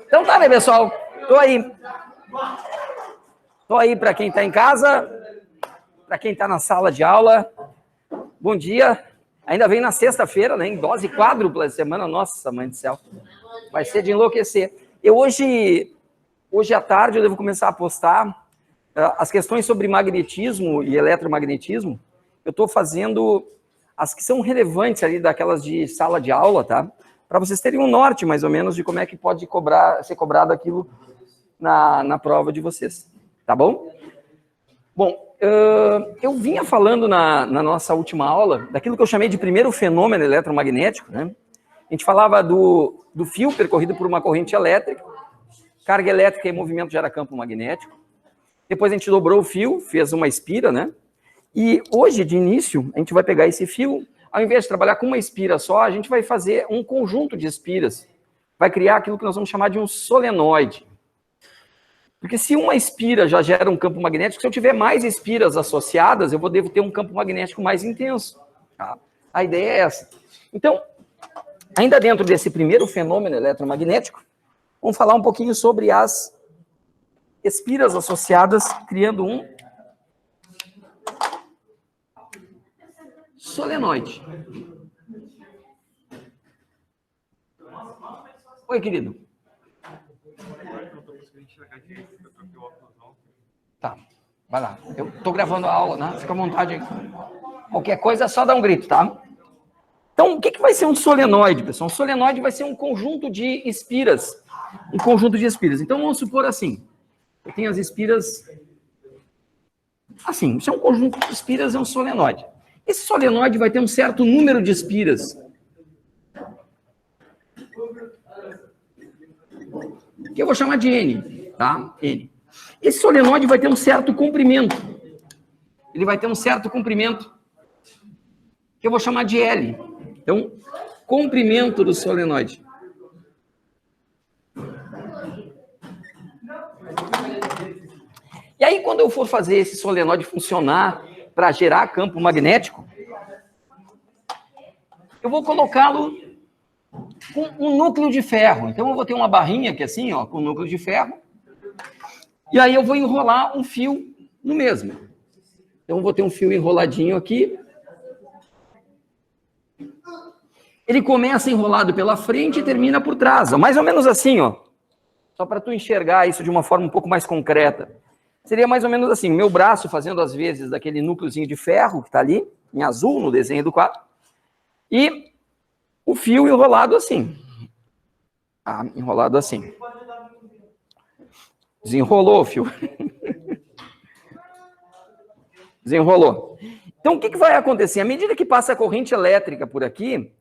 Então tá, né, pessoal? Tô aí para quem está em casa, para quem está na sala de aula. Bom dia. Ainda vem na sexta-feira, né? Em dose quádrupla essa semana. Nossa, mãe do céu. Vai ser de enlouquecer. Hoje à tarde eu devo começar a postar as questões sobre magnetismo e eletromagnetismo. Eu estou fazendo as que são relevantes ali daquelas de sala de aula, tá? Para vocês terem um norte, mais ou menos, de como é que pode ser cobrado aquilo na prova de vocês. Tá bom? Bom, eu vinha falando na nossa última aula daquilo que eu chamei de primeiro fenômeno eletromagnético, né? A gente falava do fio percorrido por uma corrente elétrica, carga elétrica em movimento gera campo magnético. Depois a gente dobrou o fio, fez uma espira, né? E hoje, de início, a gente vai pegar esse fio, ao invés de trabalhar com uma espira só, a gente vai fazer um conjunto de espiras. Vai criar aquilo que nós vamos chamar de um solenoide. Porque se uma espira já gera um campo magnético, se eu tiver mais espiras associadas, eu devo ter um campo magnético mais intenso. Tá? A ideia é essa. Então, ainda dentro desse primeiro fenômeno eletromagnético, vamos falar um pouquinho sobre as espiras associadas, criando um solenoide. Oi, querido. Tá, vai lá. Eu tô gravando a aula, né? Fica à vontade aí. Qualquer coisa é só dar um grito, tá? Então, o que vai ser um solenoide, pessoal? Um solenoide vai ser um conjunto de espiras. Um conjunto de espiras. Então, vamos supor assim. Eu tenho as espiras assim. Isso é um conjunto de espiras, é um solenoide. Esse solenoide vai ter um certo número de espiras. Que eu vou chamar de N, tá? N. Esse solenoide vai ter um certo comprimento. Ele vai ter um certo comprimento que eu vou chamar de L. Então, comprimento do solenoide. E aí, quando eu for fazer esse solenoide funcionar para gerar campo magnético, eu vou colocá-lo com um núcleo de ferro. Então, eu vou ter uma barrinha aqui assim, ó, com núcleo de ferro. E aí eu vou enrolar um fio no mesmo. Então, eu vou ter um fio enroladinho aqui. Ele começa enrolado pela frente e termina por trás. Mais ou menos assim, ó. Só para tu enxergar isso de uma forma um pouco mais concreta. Seria mais ou menos assim, meu braço fazendo as vezes daquele núcleozinho de ferro que está ali, em azul, no desenho do quadro. E o fio enrolado assim. Ah, enrolado assim. Desenrolou o fio. Desenrolou. Então, o que vai acontecer? À medida que passa a corrente elétrica por aqui,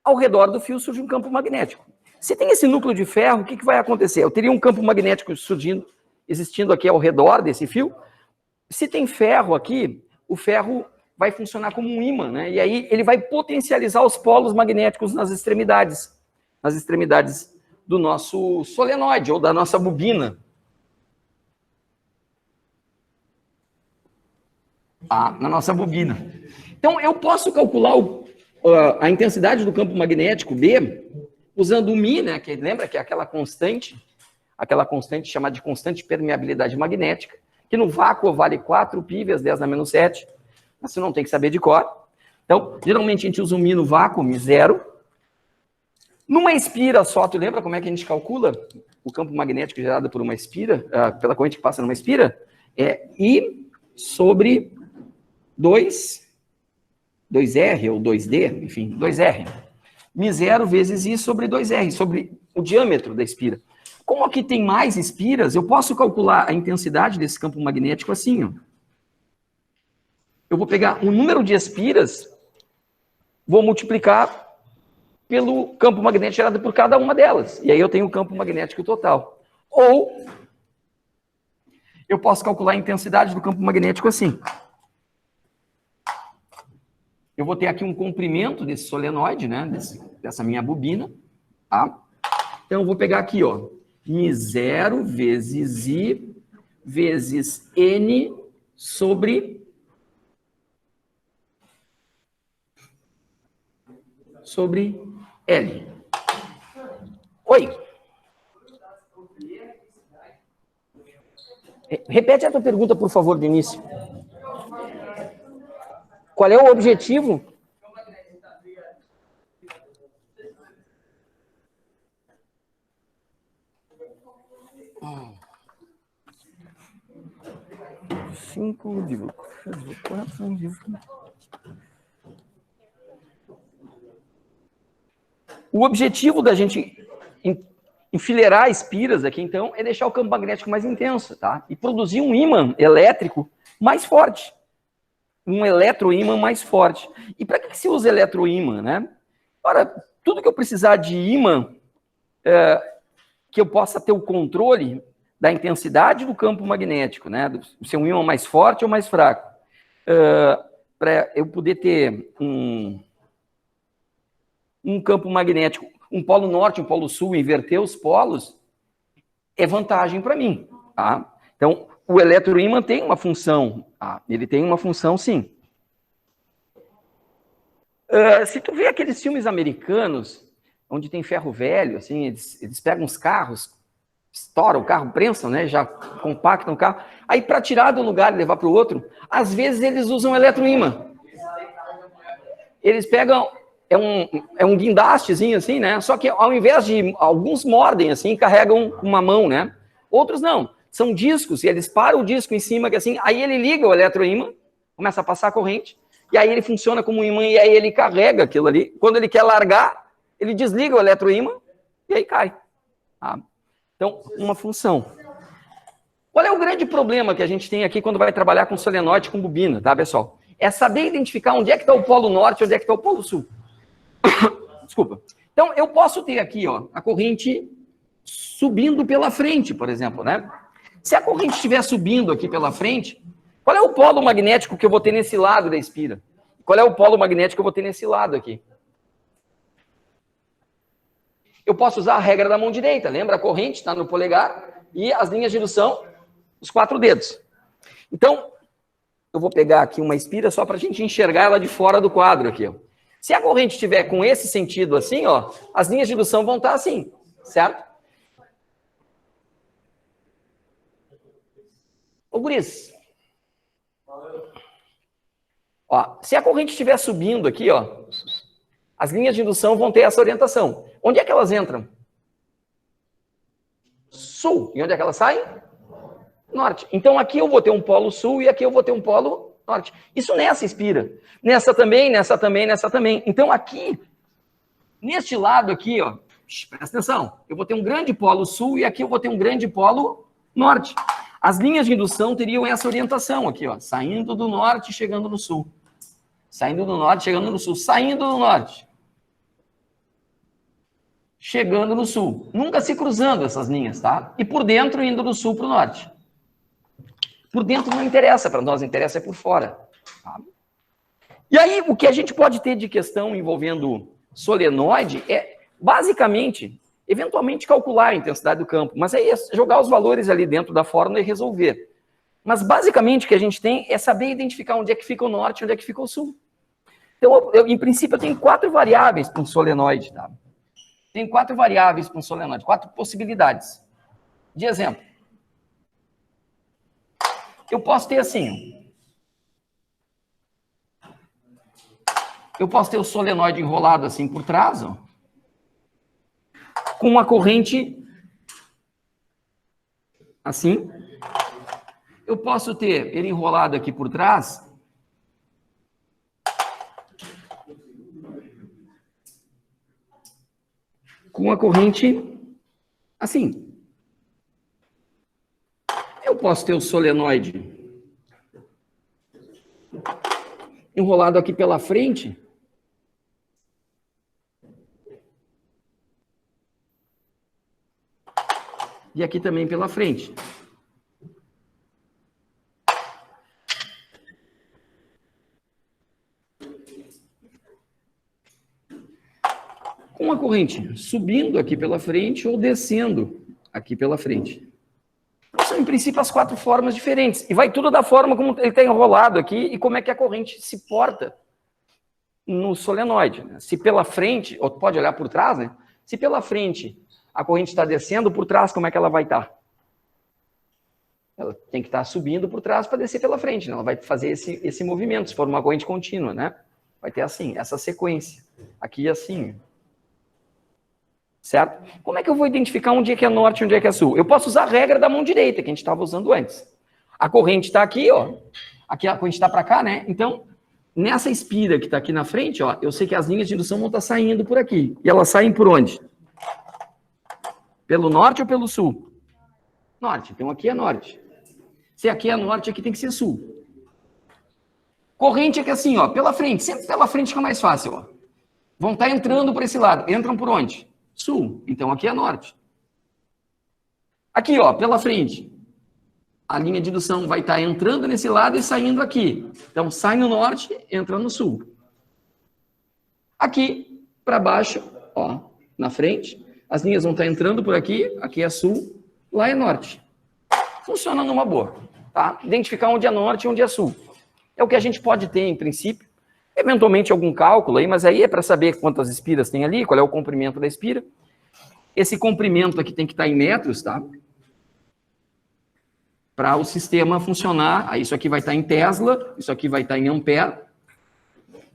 ao redor do fio surge um campo magnético. Se tem esse núcleo de ferro, o que vai acontecer? Eu teria um campo magnético existindo aqui ao redor desse fio. Se tem ferro aqui, o ferro vai funcionar como um ímã, né? E aí ele vai potencializar os polos magnéticos nas extremidades do nosso solenoide ou da nossa bobina. Na nossa bobina. Então, eu posso calcular a intensidade do campo magnético B usando o μ, né? Que lembra que é aquela constante chamada de constante de permeabilidade magnética, que no vácuo vale 4π vezes 10 na menos 7. Mas você não tem que saber de cor. Então, geralmente a gente usa o μ no vácuo, μ0. Numa espira só, tu lembra como é que a gente calcula o campo magnético gerado por uma espira, pela corrente que passa numa espira? É I sobre 2R ou 2D, enfim, 2R. μ0 vezes I sobre 2R, sobre o diâmetro da espira. Como aqui tem mais espiras, eu posso calcular a intensidade desse campo magnético assim, ó. Eu vou pegar o número de espiras, vou multiplicar pelo campo magnético gerado por cada uma delas. E aí eu tenho o campo magnético total. Ou eu posso calcular a intensidade do campo magnético assim. Eu vou ter aqui um comprimento desse solenoide, né? Dessa minha bobina. Tá? Então eu vou pegar aqui, ó. μ0 vezes I vezes N sobre sobre L. Oi. Repete a tua pergunta, por favor, de início. Qual é o objetivo? O objetivo da gente enfileirar espiras aqui, então, é deixar o campo magnético mais intenso, tá? E produzir um ímã elétrico mais forte. Um eletroímã mais forte. E para que se usa eletroímã, né? Ora, tudo que eu precisar de ímã, que eu possa ter o controle da intensidade do campo magnético, né? Se é um ímã mais forte ou mais fraco. Para eu poder ter um campo magnético, um polo norte, um polo sul, inverter os polos, é vantagem para mim, tá? Então, o eletroímã tem uma função, tá? Ele tem uma função, sim. Se tu vê aqueles filmes americanos, onde tem ferro velho, assim, eles pegam os carros, estouram o carro, prensam, né, já compactam o carro, aí para tirar de um lugar e levar para o outro, às vezes eles usam eletroímã. Eles pegam... É um guindastezinho, assim, né? Só que ao invés de... Alguns mordem, assim, carregam com uma mão, né? Outros não. São discos, e eles param o disco em cima, que assim... Aí ele liga o eletroímã, começa a passar a corrente, e aí ele funciona como um imã, e aí ele carrega aquilo ali. Quando ele quer largar, ele desliga o eletroímã, e aí cai. Tá? Então, uma função. Qual é o grande problema que a gente tem aqui quando vai trabalhar com solenoide, com bobina, tá, pessoal? É saber identificar onde é que está o polo norte e onde é que está o polo sul. Desculpa. Então, eu posso ter aqui, ó, a corrente subindo pela frente, por exemplo, né? Se a corrente estiver subindo aqui pela frente, qual é o polo magnético que eu vou ter nesse lado da espira? Qual é o polo magnético que eu vou ter nesse lado aqui? Eu posso usar a regra da mão direita. Lembra? A corrente está no polegar e as linhas de indução, os 4 dedos. Então, eu vou pegar aqui uma espira só para a gente enxergar ela de fora do quadro aqui, ó. Se a corrente estiver com esse sentido assim, ó, as linhas de indução vão estar assim, certo? Ô, guris. Ó, se a corrente estiver subindo aqui, ó, as linhas de indução vão ter essa orientação. Onde é que elas entram? Sul. E onde é que elas saem? Norte. Então aqui eu vou ter um polo sul e aqui eu vou ter um polo norte. Isso nessa espira. Nessa também, nessa também, nessa também. Então aqui, neste lado aqui, ó, presta atenção, eu vou ter um grande polo sul e aqui eu vou ter um grande polo norte. As linhas de indução teriam essa orientação aqui, ó, saindo do norte e chegando no sul. Saindo do norte, chegando no sul. Saindo do norte. Chegando no sul. Nunca se cruzando essas linhas, tá? E por dentro indo do sul para o norte. Por dentro não interessa, para nós interessa é por fora. Tá? E aí, o que a gente pode ter de questão envolvendo solenoide é, basicamente, eventualmente calcular a intensidade do campo, mas aí é jogar os valores ali dentro da fórmula e resolver. Mas, basicamente, o que a gente tem é saber identificar onde é que fica o norte e onde é que fica o sul. Então, em princípio, eu tenho 4 variáveis para um solenoide, tá? Tem 4 variáveis para um solenoide, 4 possibilidades. De exemplo, eu posso ter assim, eu posso ter o solenoide enrolado assim por trás, ó, com uma corrente assim. Eu posso ter ele enrolado aqui por trás com uma corrente assim. Eu posso ter o solenoide enrolado aqui pela frente. E aqui também pela frente. Com uma corrente subindo aqui pela frente ou descendo aqui pela frente. São, em princípio, as 4 formas diferentes. E vai tudo da forma como ele está enrolado aqui e como é que a corrente se porta no solenoide. Né? Se pela frente, ou pode olhar por trás, né? Se pela frente a corrente está descendo, por trás como é que ela vai estar? Ela tem que estar subindo por trás para descer pela frente, né? Ela vai fazer esse movimento, se for uma corrente contínua, né? Vai ter assim, essa sequência. Aqui assim. Certo? Como é que eu vou identificar onde é que é norte e onde é que é sul? Eu posso usar a regra da mão direita, que a gente estava usando antes. A corrente está aqui, ó. Aqui a corrente está para cá, né? Então, nessa espira que está aqui na frente, ó, eu sei que as linhas de indução vão estar saindo por aqui. E elas saem por onde? Pelo norte ou pelo sul? Norte. Então, aqui é norte. Se aqui é norte, aqui tem que ser sul. Corrente é que assim, ó, pela frente. Sempre pela frente fica mais fácil, ó. Vão estar entrando por esse lado. Entram por onde? Sul. Então, aqui é norte. Aqui, ó, pela frente. A linha de indução vai estar entrando nesse lado e saindo aqui. Então, sai no norte, entra no sul. Aqui, para baixo, ó, na frente, as linhas vão estar entrando por aqui. Aqui é sul, lá é norte. Funciona numa boa, tá? Identificar onde é norte e onde é sul. É o que a gente pode ter, em princípio. Eventualmente, algum cálculo aí, mas aí é para saber quantas espiras tem ali, qual é o comprimento da espira. Esse comprimento aqui tem que estar em metros, tá? Para o sistema funcionar, aí isso aqui vai estar em Tesla, isso aqui vai estar em ampere,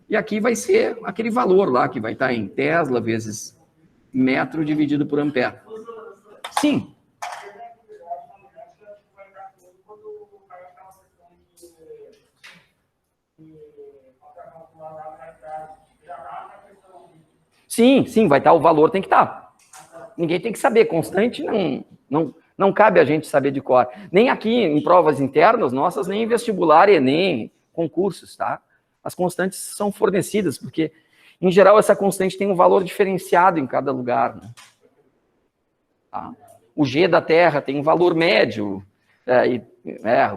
e aqui vai ser aquele valor lá, que vai estar em Tesla vezes metro dividido por ampere. Sim. Sim, vai estar, o valor tem que estar. Ninguém tem que saber, constante não cabe a gente saber de cor. Nem aqui em provas internas nossas, nem em vestibular, Enem, concursos, tá? As constantes são fornecidas, porque, em geral, essa constante tem um valor diferenciado em cada lugar, né? Tá? O G da Terra tem um valor médio,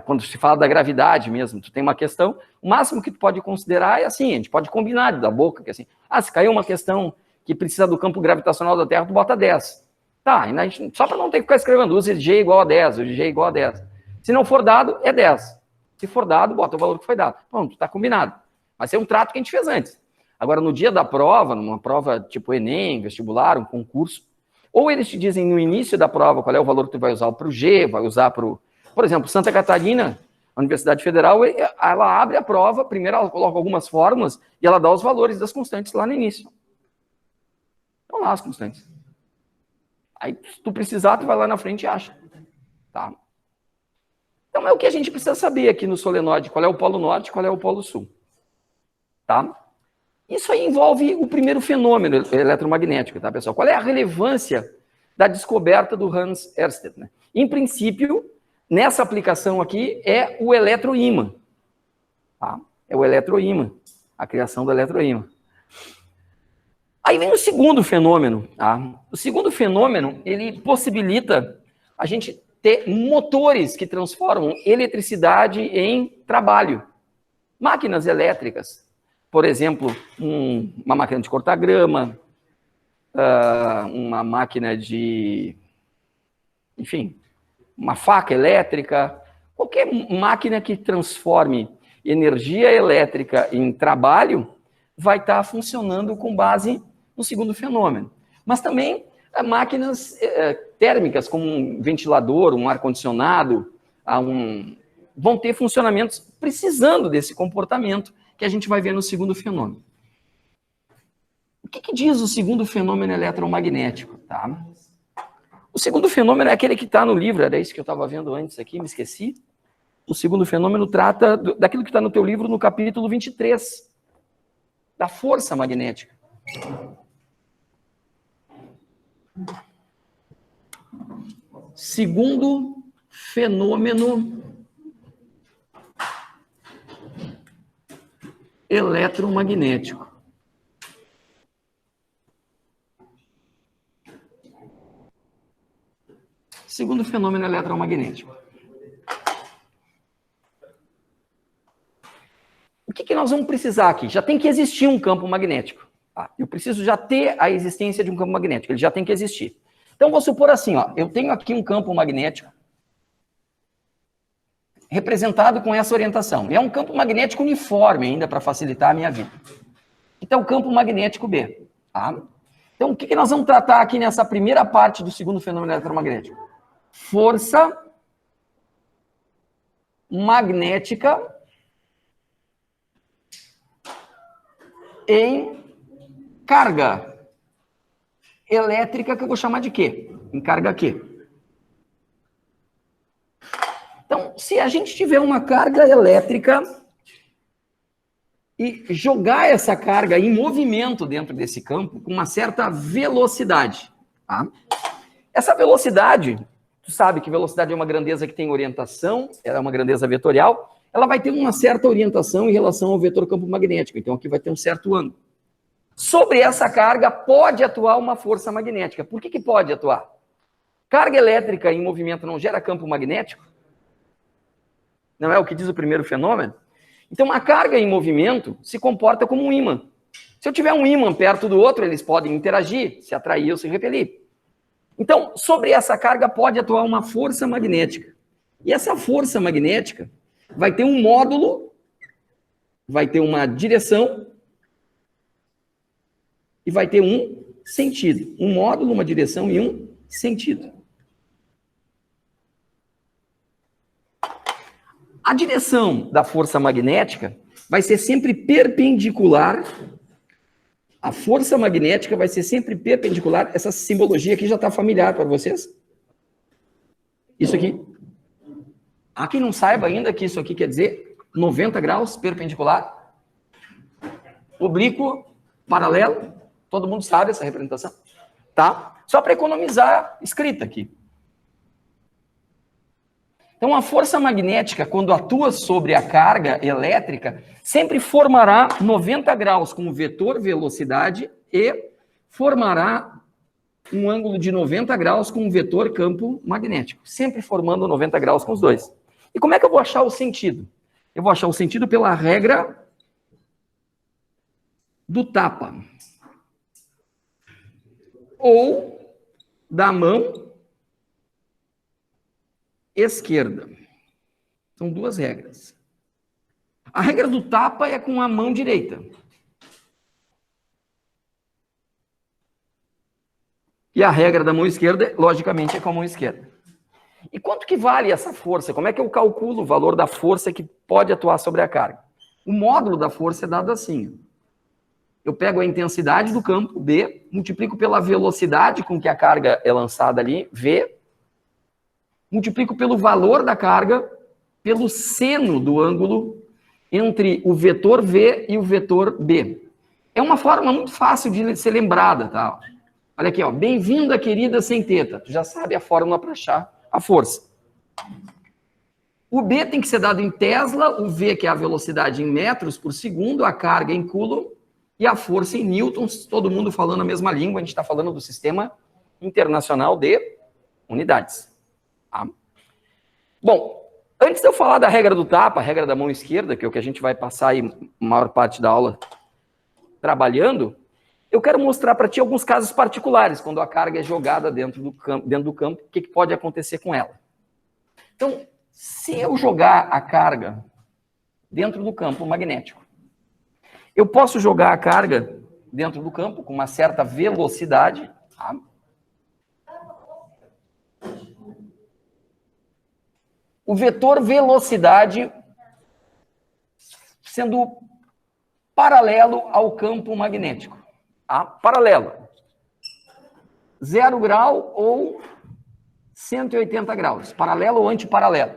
quando se fala da gravidade mesmo, tu tem uma questão, o máximo que tu pode considerar é assim, a gente pode combinar da boca, que assim, se caiu uma questão que precisa do campo gravitacional da Terra, tu bota 10. Tá, só para não ter que ficar escrevendo, use G igual a 10, use G igual a 10. Se não for dado, é 10. Se for dado, bota o valor que foi dado. Pronto, tá combinado. Mas é um trato que a gente fez antes. Agora, no dia da prova, numa prova tipo Enem, vestibular, um concurso, ou eles te dizem no início da prova qual é o valor que tu vai usar para o G, vai usar para o... Por exemplo, Santa Catarina, a Universidade Federal, ela abre a prova, primeiro ela coloca algumas fórmulas e ela dá os valores das constantes lá no início. Estão lá as constantes. Aí, se tu precisar, tu vai lá na frente e acha. Tá? Então, é o que a gente precisa saber aqui no solenoide, qual é o polo norte e qual é o polo sul. Tá? Isso aí envolve o primeiro fenômeno eletromagnético, tá, pessoal? Qual é a relevância da descoberta do Hans Ørsted? Né? Em princípio, nessa aplicação aqui, é o eletroímã. Tá? É o eletroímã, a criação do eletroímã. Aí vem o segundo fenômeno. Tá? O segundo fenômeno, ele possibilita a gente ter motores que transformam eletricidade em trabalho. Máquinas elétricas. Por exemplo, uma máquina de cortar grama, uma máquina de... Enfim, uma faca elétrica. Qualquer máquina que transforme energia elétrica em trabalho vai estar funcionando com base no segundo fenômeno. Mas também máquinas térmicas, como um ventilador, um ar-condicionado, vão ter funcionamentos precisando desse comportamento que a gente vai ver no segundo fenômeno. O que diz o segundo fenômeno eletromagnético? Tá? O segundo fenômeno é aquele que está no livro, era isso que eu estava vendo antes aqui, me esqueci. O segundo fenômeno trata daquilo que está no teu livro no capítulo 23, da força magnética. Segundo fenômeno eletromagnético. Segundo fenômeno eletromagnético. O que nós vamos precisar aqui? Já tem que existir um campo magnético. Tá? Eu preciso já ter a existência de um campo magnético. Ele já tem que existir. Então, vou supor assim, ó, eu tenho aqui um campo magnético representado com essa orientação. É um campo magnético uniforme ainda para facilitar a minha vida. Que até o campo magnético B. Tá? Então, o que nós vamos tratar aqui nessa primeira parte do segundo fenômeno eletromagnético? Força magnética em carga elétrica, que eu vou chamar de quê? Em carga Q. Então, se a gente tiver uma carga elétrica e jogar essa carga em movimento dentro desse campo com uma certa velocidade, tá? Essa velocidade, tu sabe que velocidade é uma grandeza que tem orientação, ela é uma grandeza vetorial, ela vai ter uma certa orientação em relação ao vetor campo magnético, então aqui vai ter um certo ângulo. Sobre essa carga pode atuar uma força magnética. Por que pode atuar? Carga elétrica em movimento não gera campo magnético? Não é o que diz o primeiro fenômeno? Então, a carga em movimento se comporta como um ímã. Se eu tiver um ímã perto do outro, eles podem interagir, se atrair ou se repelir. Então, sobre essa carga pode atuar uma força magnética. E essa força magnética vai ter um módulo, vai ter uma direção e vai ter um sentido. Um módulo, uma direção e um sentido. A direção da força magnética vai ser sempre perpendicular. A força magnética vai ser sempre perpendicular. Essa simbologia aqui já está familiar para vocês? Isso aqui. Há quem não saiba ainda que isso aqui quer dizer 90 graus perpendicular. Oblíquo, paralelo. Todo mundo sabe essa representação? Tá? Só para economizar escrita aqui. Então, a força magnética, quando atua sobre a carga elétrica, sempre formará 90 graus com o vetor velocidade e formará um ângulo de 90 graus com o vetor campo magnético. Sempre formando 90 graus com os dois. E como é que eu vou achar o sentido? Eu vou achar o sentido pela regra do tapa. Ou da mão esquerda. São duas regras. A regra do tapa é com a mão direita. E a regra da mão esquerda, logicamente, é com a mão esquerda. E quanto que vale essa força? Como é que eu calculo o valor da força que pode atuar sobre a carga? O módulo da força é dado assim. Eu pego a intensidade do campo, B, multiplico pela velocidade com que a carga é lançada ali, V, multiplico pelo valor da carga, pelo seno do ângulo entre o vetor V e o vetor B. É uma forma muito fácil de ser lembrada, tá? Olha aqui, ó. Bem-vinda, querida sem teta. Tu já sabe a fórmula para achar a força. O B tem que ser dado em Tesla, o V, que é a velocidade em metros por segundo, a carga em Coulomb e a força em newtons. Todo mundo falando a mesma língua, a gente está falando do sistema internacional de unidades. Tá? Bom, antes de eu falar da regra do tapa, a regra da mão esquerda, que é o que a gente vai passar aí a maior parte da aula trabalhando, eu quero mostrar para ti alguns casos particulares, quando a carga é jogada dentro do campo, o que pode acontecer com ela. Então, se eu jogar a carga dentro do campo magnético, eu posso jogar a carga dentro do campo com uma certa velocidade, tá? O vetor velocidade sendo paralelo ao campo magnético. Tá? Paralelo. 0 grau ou 180 graus. Paralelo ou antiparalelo.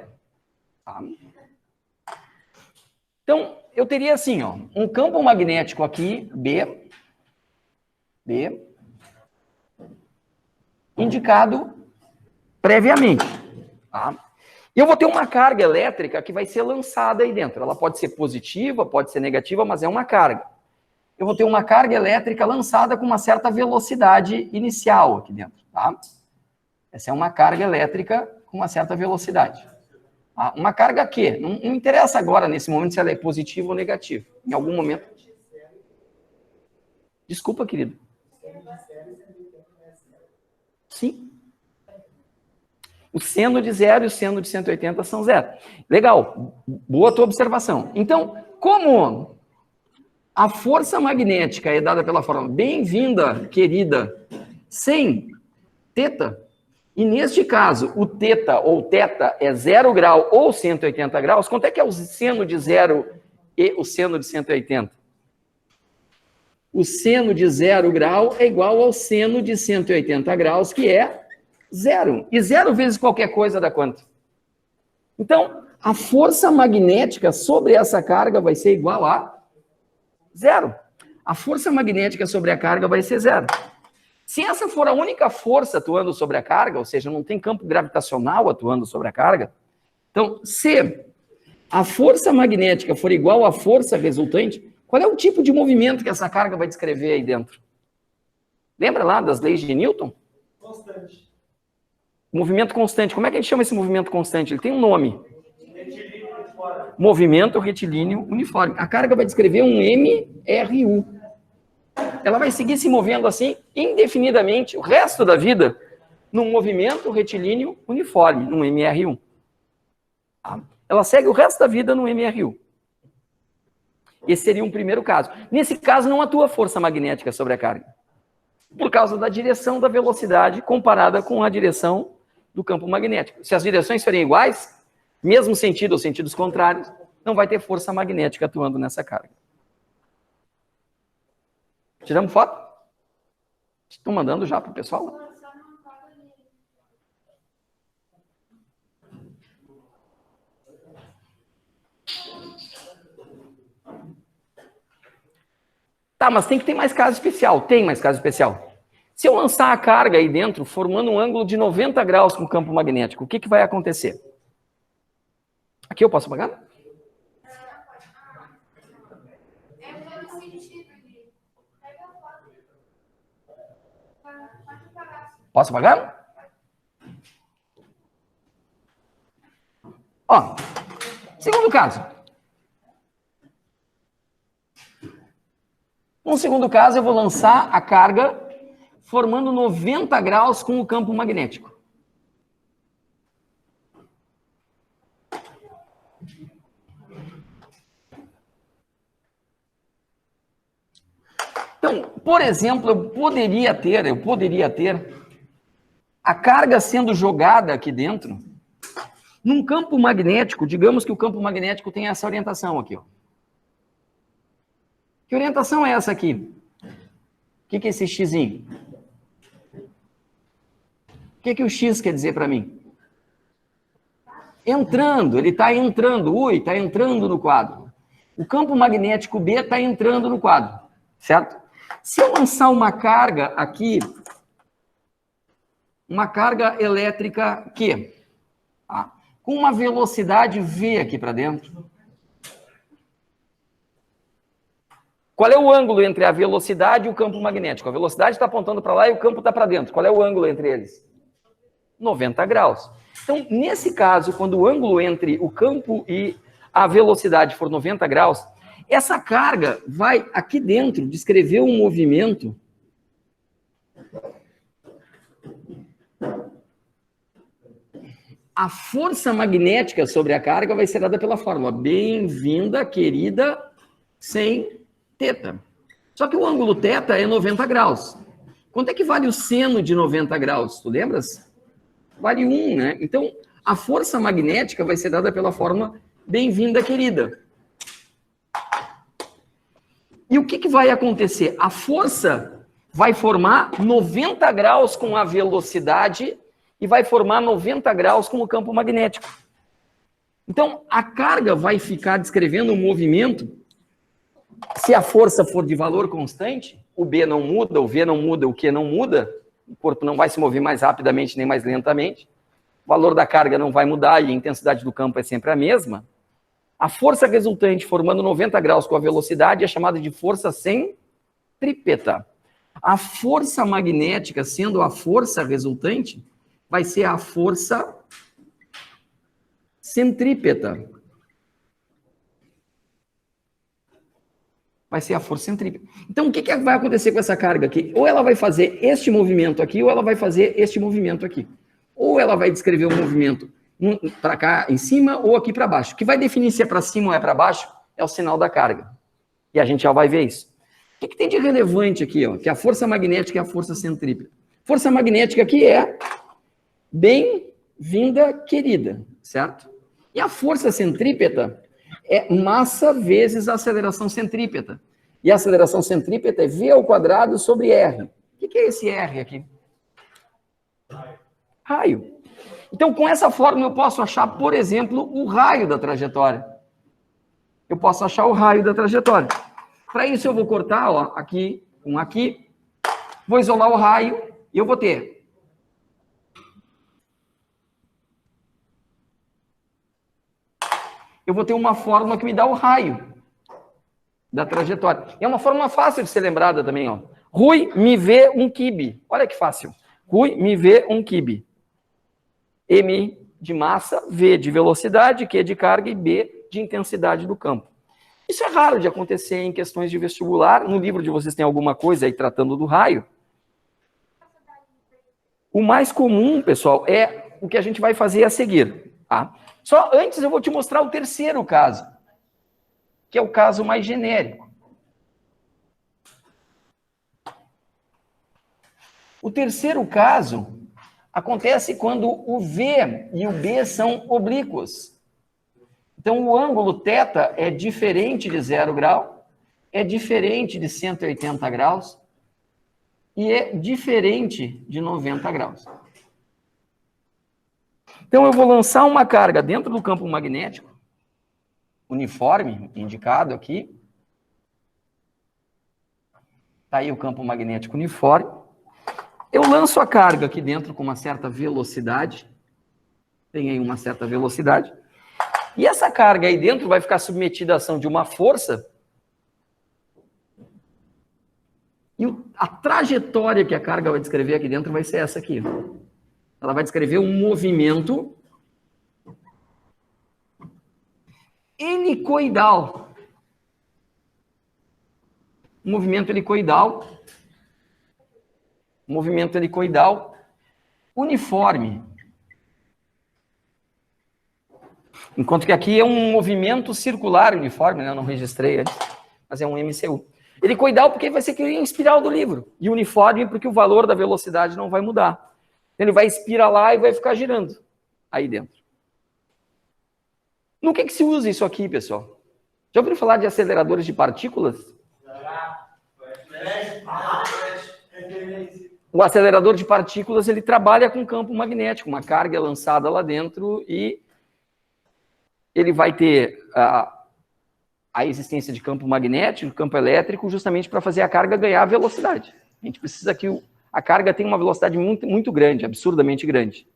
Tá? Então, eu teria assim, ó, um campo magnético aqui, B, indicado previamente. Tá? E eu vou ter uma carga elétrica que vai ser lançada aí dentro. Ela pode ser positiva, pode ser negativa, mas é uma carga. Eu vou ter uma carga elétrica lançada com uma certa velocidade inicial aqui dentro, tá? Essa é uma carga elétrica com uma certa velocidade. Tá? Uma carga que não interessa agora, nesse momento, se ela é positiva ou negativa. Em algum momento... Desculpa, querido. Sim. O seno de 0 e o seno de 180 são 0. Legal. Boa tua observação. Então, como A força magnética é dada pela forma bem-vinda, querida, sem θ. E neste caso, o θ ou θ é 0 grau ou 180 graus. Quanto é que é o seno de 0 e o seno de 180? O seno de 0 grau é igual ao seno de 180 graus, que é 0. E 0 vezes qualquer coisa dá quanto? Então, a força magnética sobre essa carga vai ser igual a 0. A força magnética sobre a carga vai ser 0. Se essa for a única força atuando sobre a carga, ou seja, não tem campo gravitacional atuando sobre a carga, então, se a força magnética for igual à força resultante, qual é o tipo de movimento que essa carga vai descrever aí dentro? Lembra lá das leis de Newton? Constante. Movimento constante. Como é que a gente chama esse movimento constante? Ele tem um nome. Retilíneo uniforme. Movimento retilíneo uniforme. A carga vai descrever um MRU. Ela vai seguir se movendo assim indefinidamente o resto da vida num movimento retilíneo uniforme, num MRU. Tá? Ela segue o resto da vida no MRU. Esse seria um primeiro caso. Nesse caso, não atua força magnética sobre a carga, por causa da direção da velocidade comparada com a direção do campo magnético. Se as direções forem iguais, mesmo sentido ou sentidos contrários, não vai ter força magnética atuando nessa carga. Tiramos foto? Estão mandando já para o pessoal? Tá, mas tem que ter mais caso especial. Tem mais caso especial. Se eu lançar a carga aí dentro, formando um ângulo de 90 graus com o campo magnético, o que vai acontecer? Aqui eu posso apagar? Posso apagar? Ó, segundo caso. No segundo caso, eu vou lançar a carga formando 90 graus com o campo magnético. Então, por exemplo, eu poderia ter a carga sendo jogada aqui dentro num campo magnético. Digamos que o campo magnético tem essa orientação aqui, ó. Que orientação é essa aqui? O que é esse xizinho? O que o X quer dizer para mim? Entrando, ele está entrando, está entrando no quadro. O campo magnético B está entrando no quadro, certo? Se eu lançar uma carga aqui, uma carga elétrica Q, tá? Com uma velocidade V aqui para dentro, qual é o ângulo entre a velocidade e o campo magnético? A velocidade está apontando para lá e o campo está para dentro. Qual é o ângulo entre eles? 90 graus. Então, nesse caso, quando o ângulo entre o campo e a velocidade for 90 graus, essa carga vai aqui dentro descrever um movimento a força magnética sobre a carga vai ser dada pela fórmula bem-vinda, querida, sem θ. Só que o ângulo θ é 90 graus. Quanto é que vale o seno de 90 graus? Tu lembras? Vale 1, né? Então, a força magnética vai ser dada pela fórmula bem-vinda, querida. E o que vai acontecer? A força vai formar 90 graus com a velocidade e vai formar 90 graus com o campo magnético. Então, a carga vai ficar descrevendo um movimento. Se a força for de valor constante, o B não muda, o V não muda, o Q não muda, o corpo não vai se mover mais rapidamente nem mais lentamente, o valor da carga não vai mudar e a intensidade do campo é sempre a mesma, a força resultante formando 90 graus com a velocidade é chamada de força centrípeta. A força magnética, sendo a força resultante, vai ser a força centrípeta. Vai ser a força centrípeta. Então, o que vai acontecer com essa carga aqui? Ou ela vai fazer este movimento aqui, ou ela vai fazer este movimento aqui. Ou ela vai descrever um movimento para cá em cima, ou aqui para baixo. O que vai definir se é para cima ou é para baixo é o sinal da carga. E a gente já vai ver isso. O que tem de relevante aqui, ó? Que a força magnética e a força centrípeta. Força magnética aqui é bem-vinda, querida, certo? E a força centrípeta é massa vezes a aceleração centrípeta. E a aceleração centrípeta é V² sobre R. O que é esse R aqui? Raio. Então, com essa fórmula, eu posso achar, por exemplo, o raio da trajetória. Eu posso achar o raio da trajetória. Para isso, eu vou cortar, ó, aqui, um aqui, vou isolar o raio e eu vou ter. Eu vou ter uma fórmula que me dá o raio da trajetória. É uma fórmula fácil de ser lembrada também, ó. Rui me vê um quibe. Olha que fácil. Rui me vê um quibe. M de massa, V de velocidade, Q de carga e B de intensidade do campo. Isso é raro de acontecer em questões de vestibular. No livro de vocês tem alguma coisa aí tratando do raio. O mais comum, pessoal, é o que a gente vai fazer a seguir. Tá? Só antes eu vou te mostrar o terceiro caso, que é o caso mais genérico. O terceiro caso acontece quando o V e o B são oblíquos. Então, o ângulo θ é diferente de 0 grau, é diferente de 180 graus e é diferente de 90 graus. Então, eu vou lançar uma carga dentro do campo magnético, uniforme, indicado aqui. Está aí o campo magnético uniforme. Eu lanço a carga aqui dentro com uma certa velocidade. Tem aí uma certa velocidade. E essa carga aí dentro vai ficar submetida à ação de uma força. E a trajetória que a carga vai descrever aqui dentro vai ser essa aqui. Ela vai descrever um movimento helicoidal. Um movimento helicoidal. Movimento helicoidal uniforme. Enquanto que aqui é um movimento circular uniforme, né? Eu não registrei antes, mas é um MCU. Helicoidal porque vai ser que em espiral do livro. E uniforme porque o valor da velocidade não vai mudar. Ele vai espiralar e vai ficar girando aí dentro. No que se usa isso aqui, pessoal? Já ouviram falar de aceleradores de partículas? O acelerador de partículas, ele trabalha com campo magnético. Uma carga é lançada lá dentro e ele vai ter a existência de campo magnético, campo elétrico, justamente para fazer a carga ganhar velocidade. A gente precisa que a carga tenha uma velocidade muito, muito grande, absurdamente grande.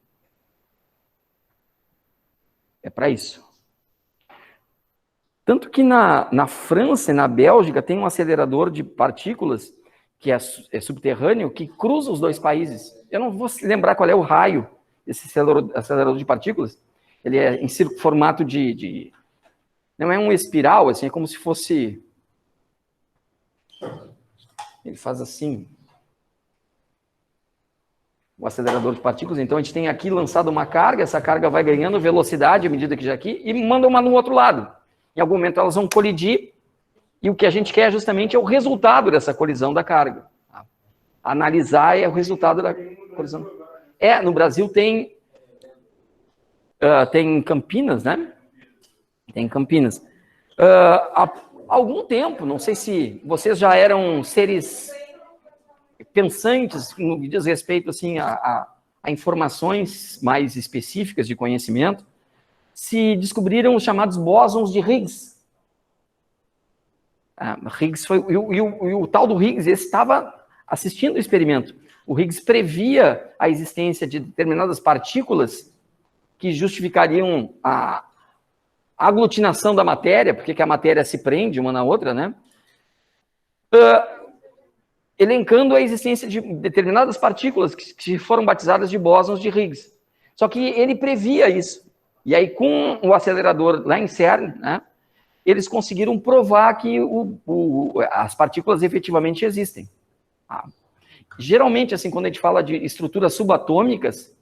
É para isso. Tanto que na França e na Bélgica tem um acelerador de partículas que é subterrâneo, que cruza os dois países. Eu não vou lembrar qual é o raio desse acelerador de partículas. Ele é em formato de... Não é um espiral, assim, é como se fosse... Ele faz assim. O acelerador de partículas. Então, a gente tem aqui lançado uma carga, essa carga vai ganhando velocidade à medida que já aqui, e manda uma no outro lado. Em algum momento elas vão colidir, e o que a gente quer justamente é o resultado dessa colisão da carga. Analisar é o resultado da colisão. No Brasil tem Campinas, né? Tem Campinas. Há algum tempo, não sei se vocês já eram seres pensantes no que diz respeito assim, a informações mais específicas de conhecimento, se descobriram os chamados bósons de Higgs. Higgs foi, e o tal do Higgs, esse estava assistindo o experimento. O Higgs previa a existência de determinadas partículas que justificariam a aglutinação da matéria, porque a matéria se prende uma na outra, né? Elencando a existência de determinadas partículas que foram batizadas de bósons de Higgs. Só que ele previa isso. E aí, com o acelerador lá em CERN, né, eles conseguiram provar que as partículas efetivamente existem. Geralmente, assim, quando a gente fala de estruturas subatômicas,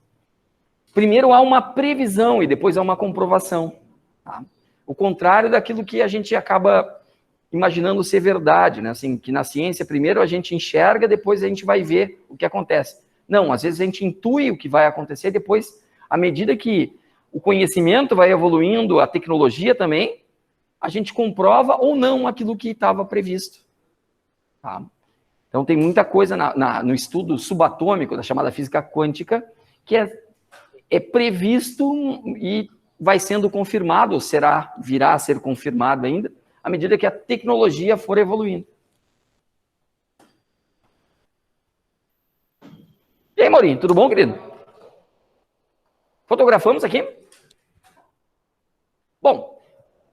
primeiro há uma previsão e depois há uma comprovação. O contrário daquilo que a gente acaba imaginando ser verdade, né? Assim, que na ciência primeiro a gente enxerga, depois a gente vai ver o que acontece. Não, às vezes a gente intui o que vai acontecer, depois, à medida que o conhecimento vai evoluindo, a tecnologia também, a gente comprova ou não aquilo que estava previsto. Tá? Então tem muita coisa no estudo subatômico, da chamada física quântica, que é previsto e vai sendo confirmado, ou virá a ser confirmado ainda, à medida que a tecnologia for evoluindo. E aí, Maurinho, tudo bom, querido? Fotografamos aqui? Bom,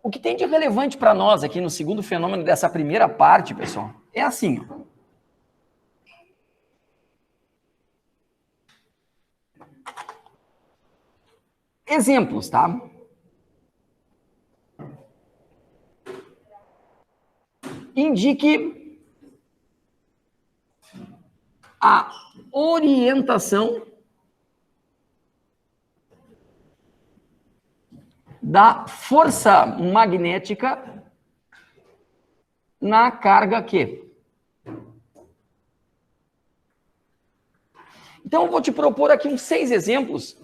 o que tem de relevante para nós aqui no segundo fenômeno dessa primeira parte, pessoal, é assim, ó. Exemplos, tá? Indique a orientação da força magnética na carga Q. Então, eu vou te propor aqui uns 6 exemplos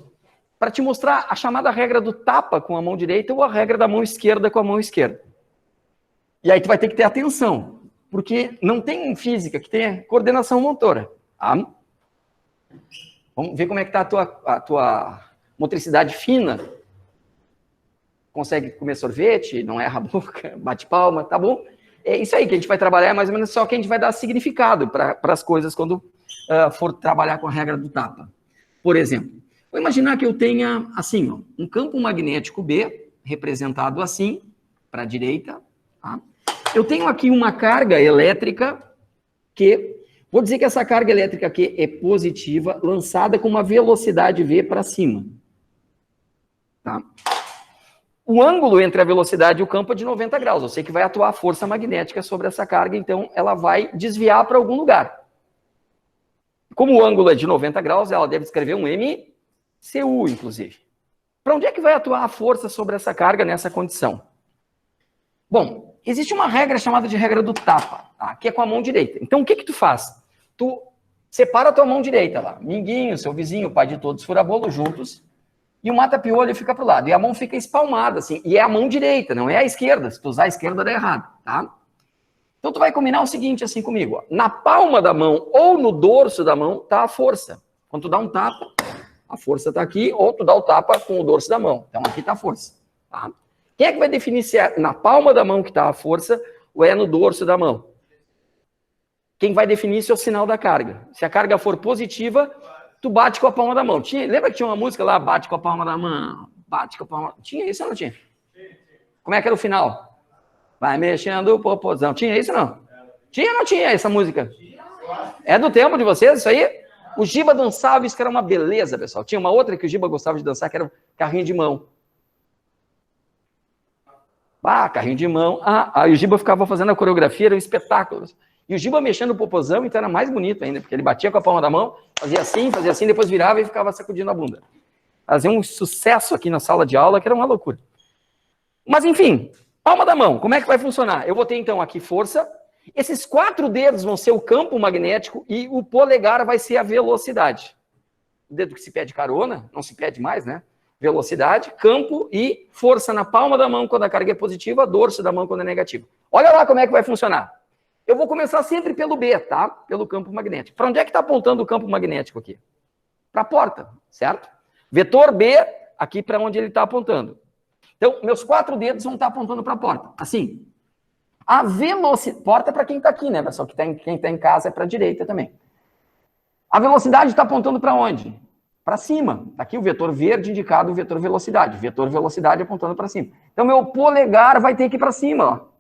para te mostrar a chamada regra do tapa com a mão direita ou a regra da mão esquerda com a mão esquerda. E aí tu vai ter que ter atenção, porque não tem física que tenha coordenação motora. Tá? Vamos ver como é que está a tua motricidade fina. Consegue comer sorvete, não erra a boca, bate palma, tá bom? É isso aí que a gente vai trabalhar, é mais ou menos só que a gente vai dar significado para as coisas quando for trabalhar com a regra do tapa. Por exemplo, vou imaginar que eu tenha, assim, ó, um campo magnético B, representado assim, para a direita. Tá? Eu tenho aqui uma carga elétrica Q. Vou dizer que essa carga elétrica Q é positiva, lançada com uma velocidade V para cima. Tá? O ângulo entre a velocidade e o campo é de 90 graus. Eu sei que vai atuar a força magnética sobre essa carga, então ela vai desviar para algum lugar. Como o ângulo é de 90 graus, ela deve escrever um MCU, inclusive. Para onde é que vai atuar a força sobre essa carga nessa condição? Bom, existe uma regra chamada de regra do tapa, tá? Que é com a mão direita. Então, o que tu faz? Tu separa a tua mão direita lá. Minguinho, seu vizinho, o pai de todos, fura-bolo juntos. E o mata-piolho fica para o lado. E a mão fica espalmada, assim. E é a mão direita, não é a esquerda. Se tu usar a esquerda, dá errado, tá? Então, tu vai combinar o seguinte, assim, comigo. Ó. Na palma da mão ou no dorso da mão tá a força. Quando tu dá um tapa, a força tá aqui. Ou tu dá o tapa com o dorso da mão. Então, aqui tá a força. Tá? Quem é que vai definir se é na palma da mão que tá a força ou é no dorso da mão? Quem vai definir se é o sinal da carga. Se a carga for positiva, tu bate com a palma da mão. Lembra que tinha uma música lá, bate com a palma da mão, bate com a palma... Tinha isso ou não tinha? Como é que era o final? Vai mexendo o popozão. Tinha isso ou não? Tinha ou não tinha essa música? É do tempo de vocês isso aí? O Giba dançava, isso que era uma beleza, pessoal. Tinha uma outra que o Giba gostava de dançar, que era o carrinho de mão. Carrinho de mão. Aí o Giba ficava fazendo a coreografia, era um espetáculo. E o Giba mexendo o popozão, então era mais bonito ainda, porque ele batia com a palma da mão, fazia assim, depois virava e ficava sacudindo a bunda. Fazia um sucesso aqui na sala de aula, que era uma loucura. Mas, enfim, palma da mão, como é que vai funcionar? Eu vou ter, então, aqui força. Esses 4 dedos vão ser o campo magnético e o polegar vai ser a velocidade. O dedo que se pede carona, não se pede mais, né? Velocidade, campo e força na palma da mão quando a carga é positiva, dorso da mão quando é negativa. Olha lá como é que vai funcionar. Eu vou começar sempre pelo B, tá? Pelo campo magnético. Para onde é que está apontando o campo magnético aqui? Para a porta, certo? Vetor B, aqui para onde ele está apontando. Então, meus 4 dedos vão estar apontando para a porta. Assim. A velocidade... Porta é para quem está aqui, né, pessoal? Quem está em casa é para a direita também. A velocidade está apontando para onde? Para cima. Tá aqui o vetor verde indicado o vetor velocidade. Vetor velocidade apontando para cima. Então, meu polegar vai ter que ir para cima, ó.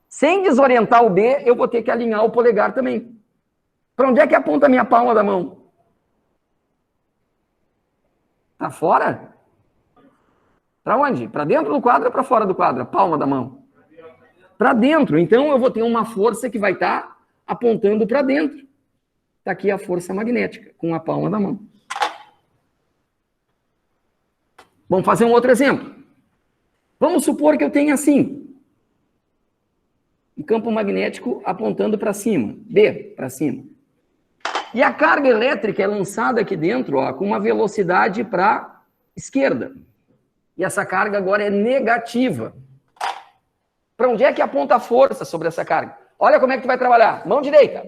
Sem desorientar o B, eu vou ter que alinhar o polegar também. Para onde é que aponta a minha palma da mão? Para fora? Para onde? Para dentro do quadro ou para fora do quadro? A palma da mão? Para dentro. Então, eu vou ter uma força que vai estar apontando para dentro. Está aqui a força magnética, com a palma da mão. Vamos fazer um outro exemplo. Vamos supor que eu tenha assim... campo magnético apontando para cima. B, para cima. E a carga elétrica é lançada aqui dentro, ó, com uma velocidade para esquerda. E essa carga agora é negativa. Para onde é que aponta a força sobre essa carga? Olha como é que tu vai trabalhar. Mão direita.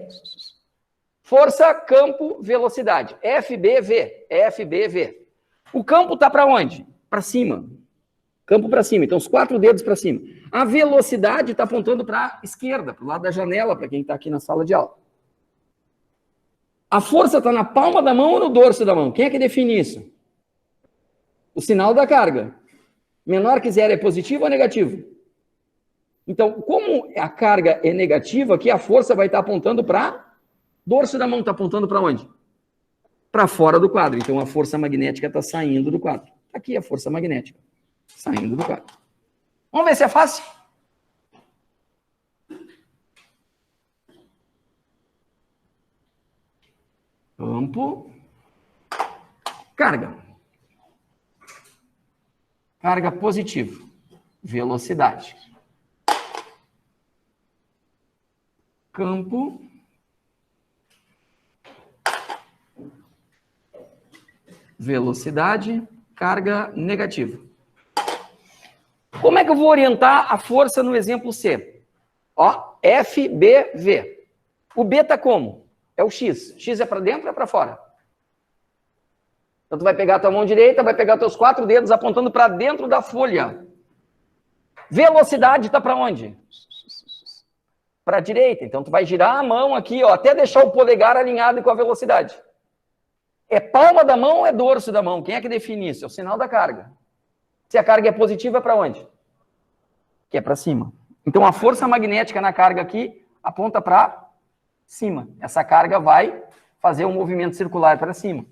Força, campo, velocidade. FBV. FBV. O campo está para onde? Para cima. Campo para cima. Então, os 4 dedos para cima. A velocidade está apontando para a esquerda, para o lado da janela, para quem está aqui na sala de aula. A força está na palma da mão ou no dorso da mão? Quem é que define isso? O sinal da carga. Menor que 0 é positivo ou negativo? Então, como a carga é negativa, aqui a força vai estar apontando para dorso da mão. Está apontando para onde? Para fora do quadro. Então, a força magnética está saindo do quadro. Aqui a força magnética. Saindo do quadro. Vamos ver se é fácil? Campo. Carga. Carga positiva. Velocidade. Campo. Velocidade. Carga negativa. Como é que eu vou orientar a força no exemplo C? Ó, FBV. O B está como? É o X. X é para dentro ou é para fora? Então, tu vai pegar a tua mão direita, vai pegar teus 4 dedos apontando para dentro da folha. Velocidade está para onde? Para a direita. Então, tu vai girar a mão aqui, ó, até deixar o polegar alinhado com a velocidade. É palma da mão ou é dorso da mão? Quem é que define isso? É o sinal da carga. Se a carga é positiva, é para onde? Que é para cima. Então, a força magnética na carga aqui aponta para cima. Essa carga vai fazer um movimento circular para cima.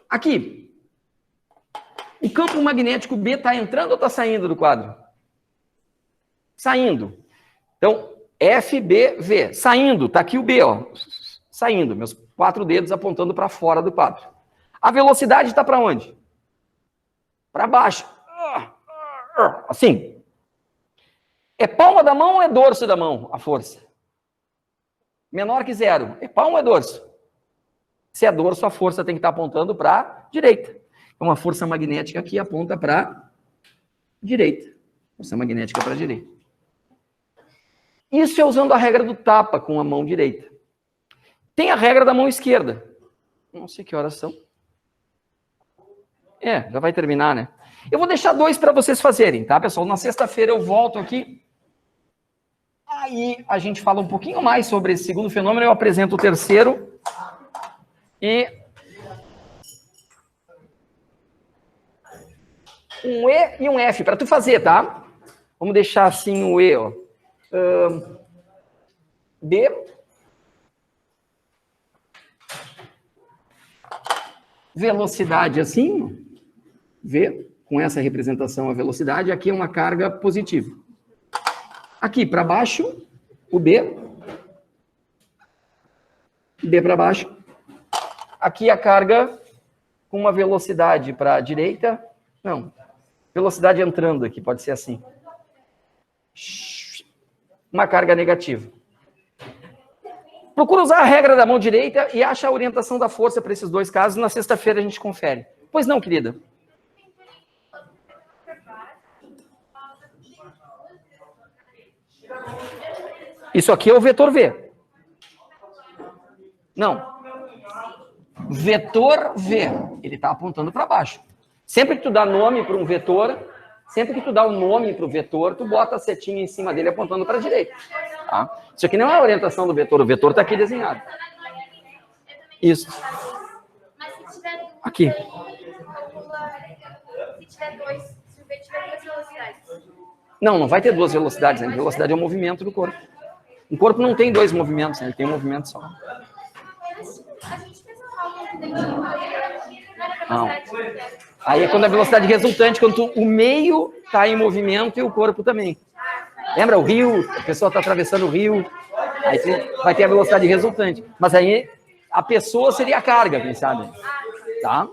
Aqui. O campo magnético B está entrando ou está saindo do quadro? Saindo. Então, FBV. Saindo. Está aqui o B, ó. Saindo. Meus 4 dedos apontando para fora do quadro. A velocidade está para onde? Para baixo. Assim. É palma da mão ou é dorso da mão a força? Menor que 0. É palma ou é dorso? Se é dorso, a força tem que estar apontando para a direita. Então, a força magnética aqui aponta para a direita. Força magnética para a direita. Isso é usando a regra do tapa com a mão direita. Tem a regra da mão esquerda. Não sei que horas são. Já vai terminar, né? Eu vou deixar 2 para vocês fazerem, tá, pessoal? Na sexta-feira eu volto aqui. Aí a gente fala um pouquinho mais sobre esse segundo fenômeno. Eu apresento o terceiro. E um E e um F para tu fazer, tá? Vamos deixar assim o E, ó. B. Velocidade assim. V, com essa representação a velocidade, aqui é uma carga positiva. Aqui para baixo, o B. B para baixo. Aqui a carga com uma velocidade para a direita. Não, velocidade entrando aqui, pode ser assim. Uma carga negativa. Procura usar a regra da mão direita e acha a orientação da força para esses 2 casos. Na sexta-feira a gente confere. Pois não, querida? Isso aqui é o vetor V. Não. Vetor V. Ele está apontando para baixo. Sempre que tu dá nome para um vetor, sempre que tu dá o nome para o vetor, tu bota a setinha em cima dele apontando para a direita. Tá? Isso aqui não é a orientação do vetor. O vetor está aqui desenhado. Isso. Aqui. Se tiver 2, se o V tiver 2 velocidades. Não vai ter 2 velocidades. A velocidade é o movimento do corpo. O corpo não tem 2 movimentos, ele tem um movimento só. Não. Aí é quando a velocidade resultante, quando o meio está em movimento e o corpo também. Lembra o rio? A pessoa está atravessando o rio, aí vai ter a velocidade resultante. Mas aí a pessoa seria a carga, quem sabe? Tá?